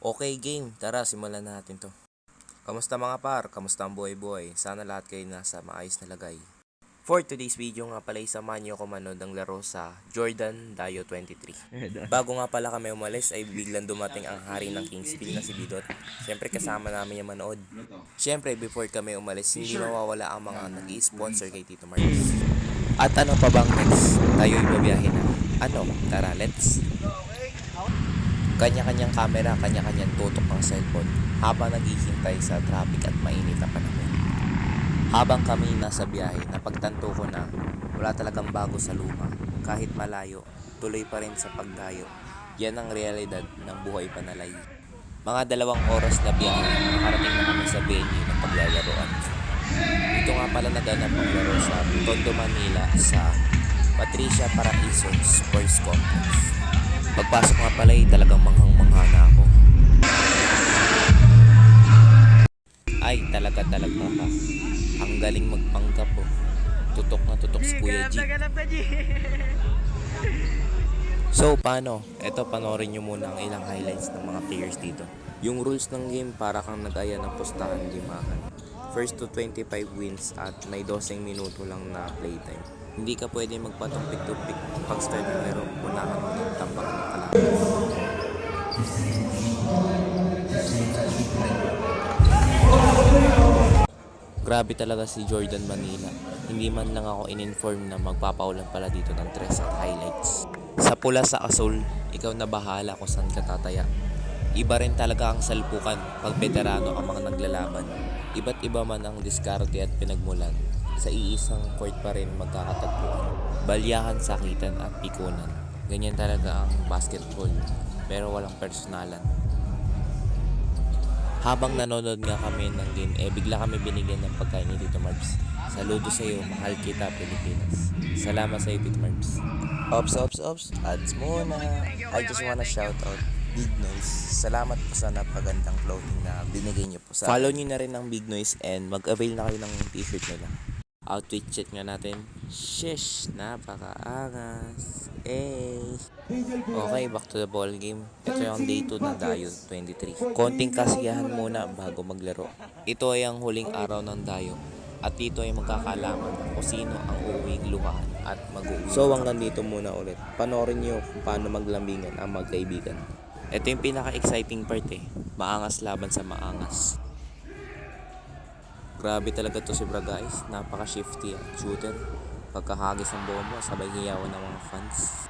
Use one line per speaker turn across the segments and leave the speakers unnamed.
Okay game, tara simulan natin to. Kamusta mga par? Kamusta ang buhay-buhay? Sana lahat kayo nasa maayos na lagay. For today's video nga pala, isamahan nyo ako manood ng laro sa Jordan Dayo 23. Bago nga pala kami umalis ay biglang dumating ang hari ng Kingsville na si Bidot. Siyempre kasama namin yung manood. Siyempre before kami umalis, hindi mawawala ang mga nag-i-sponsor kay Tito Marcos. At ano pa bang next? Tayo ibabiyahe na. Ano? Tara, let's! Kanya-kanyang camera, kanya-kanyang tutok ng cellphone habang naghihintay sa traffic at mainit na panahon. Habang kami nasa biyahe, napagtanto ko na wala talagang bago sa luma. Kahit malayo, tuloy pa rin sa pagdayo. Yan ang realidad ng buhay panalay. Mga 2 oras na biyahe, nakarating na kami sa venue ng paglalaroan. Ito nga pala naganap ang laro sa Tondo, Manila sa Patricia Paraiso Sports Complex. Pagpasok nga pala talagang manghang-mangha na ako. Ay, talaga ka. Ang galing magpanggap po. Tutok na tutok si Kuya G. So, paano? Eto, panoorin nyo muna ang ilang highlights ng mga players dito. Yung rules ng game para kang nag-aya ng pustahan limahan. First to 25 wins at may 12 minuto lang na playtime. Hindi ka pwede magpatumpik-tumpik pag start ng laro. Unahan mo ng tambak ng kalaban. Grabe talaga si Jordan Manila. Hindi man lang ako in-inform na magpapaulan pala dito ng 3 at highlights. Sa pula sa asul, ikaw na bahala kung saan ka tataya. Iba rin talaga ang salpukan pag veterano ang mga naglalaban. Iba't iba man ang diskarte at pinagmulan. Sa iisang court pa rin magkakatagpuan. Balyahan, sakitan at pikunan. Ganyan talaga ang basketball, pero walang personalan. Habang nanonood nga kami ng game, bigla kami binigyan ng pagkain ni Tito Marbs. Saludo sa iyo, mahal kita Pilipinas. Salamat sa iyo, Tito Marbs. Ops, ads muna. I just wanna shout out Big Noise. Salamat po sa napagandang clothing na binigay niyo po sa akin. Follow niyo na rin ang Big Noise and mag-avail na kayo ng t-shirt nila. Outfit check nga natin. Sheesh, napakaangas. Okay, back to the ball game. Ito yung day 2 ng Dayo 23. Konting kasiyahan muna bago maglaro. Ito ay ang huling araw ng Dayo. At dito ay magkakalaman kung sino ang uuwing luhaan at mag-uwi. So hanggang dito muna ulit. Panoorin nyo kung paano maglambingan ang magkaibigan. Ito yung pinaka-exciting part Maangas laban sa maangas. Grabe talaga to si Bra guys. Napaka-shifty at shooter. Pagkahagis ng bomba, sabay hiyawan ng mga fans.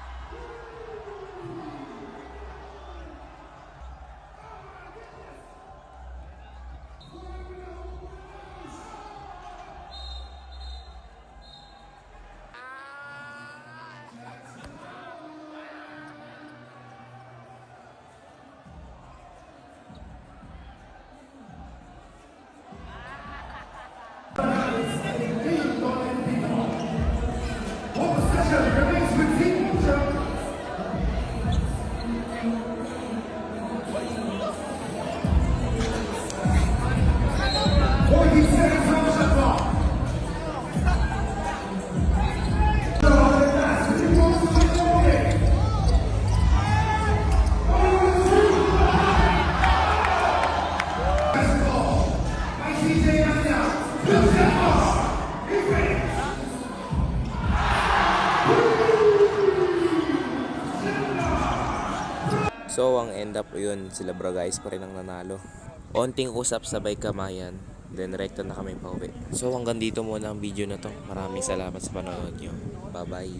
So ang end up yun, sila Bra guys pa rin ang nanalo. Onting usap sabay kamayan, then rekta na kami pauwi. So hanggang dito muna ang video na to. Maraming salamat sa panonood nyo. Bye bye.